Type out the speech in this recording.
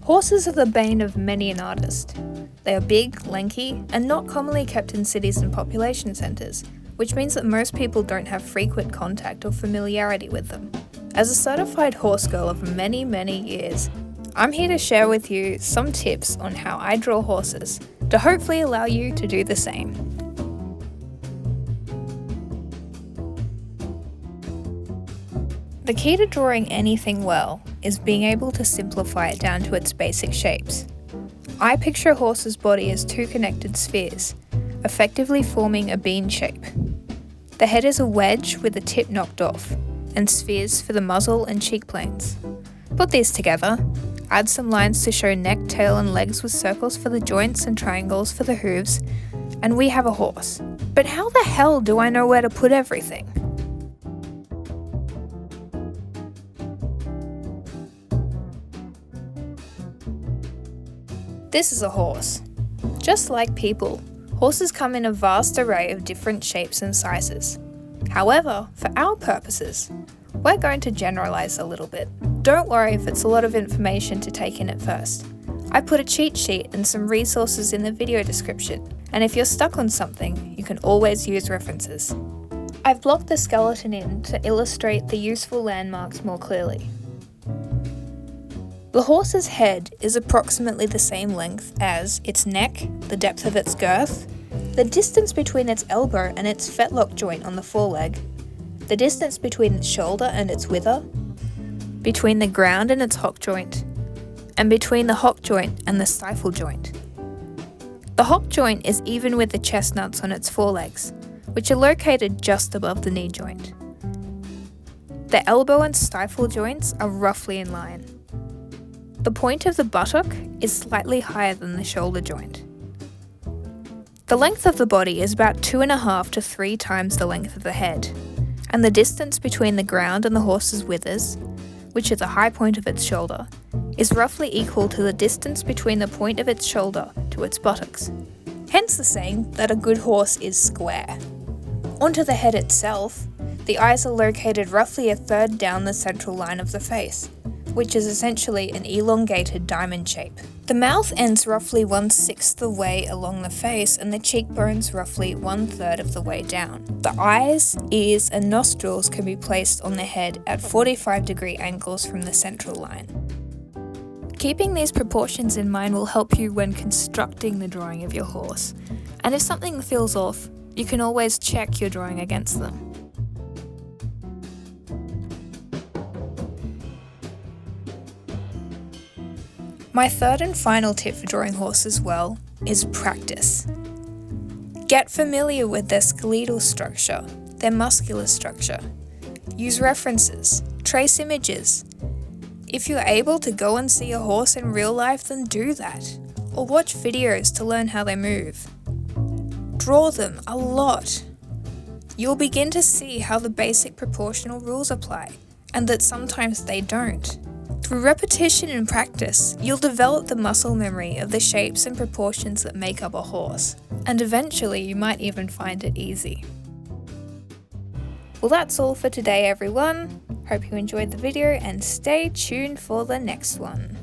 Horses are the bane of many an artist. They are big, lanky, and not commonly kept in cities and population centres, which means that most people don't have frequent contact or familiarity with them. As a certified horse girl of many, many years, I'm here to share with you some tips on how I draw horses to hopefully allow you to do the same. The key to drawing anything well is being able to simplify it down to its basic shapes. I picture a horse's body as two connected spheres, effectively forming a bean shape. The head is a wedge with the tip knocked off, and spheres for the muzzle and cheek planes. Put these together, add some lines to show neck, tail and legs with circles for the joints and triangles for the hooves, and we have a horse. But how the hell do I know where to put everything? This is a horse. Just like people, horses come in a vast array of different shapes and sizes. However, for our purposes, we're going to generalize a little bit. Don't worry if it's a lot of information to take in at first. I put a cheat sheet and some resources in the video description, and if you're stuck on something, you can always use references. I've blocked the skeleton in to illustrate the useful landmarks more clearly. The horse's head is approximately the same length as its neck, the depth of its girth, the distance between its elbow and its fetlock joint on the foreleg, the distance between its shoulder and its wither, between the ground and its hock joint, and between the hock joint and the stifle joint. The hock joint is even with the chestnuts on its forelegs, which are located just above the knee joint. The elbow and stifle joints are roughly in line. The point of the buttock is slightly higher than the shoulder joint. The length of the body is about 2.5 to 3 times the length of the head, and the distance between the ground and the horse's withers, which are the high point of its shoulder, is roughly equal to the distance between the point of its shoulder to its buttocks. Hence the saying that a good horse is square. Onto the head itself, the eyes are located roughly 1/3 down the central line of the face, which is essentially an elongated diamond shape. The mouth ends roughly 1/6 the way along the face and the cheekbones roughly 1/3 of the way down. The eyes, ears and nostrils can be placed on the head at 45-degree angles from the central line. Keeping these proportions in mind will help you when constructing the drawing of your horse, and if something feels off, you can always check your drawing against them. My third and final tip for drawing horses well is practice. Get familiar with their skeletal structure, their muscular structure. Use references, trace images. If you're able to go and see a horse in real life, then do that, or watch videos to learn how they move. Draw them a lot. You'll begin to see how the basic proportional rules apply, and that sometimes they don't. Through repetition and practice, you'll develop the muscle memory of the shapes and proportions that make up a horse, and eventually you might even find it easy. Well, that's all for today, everyone. Hope you enjoyed the video and stay tuned for the next one.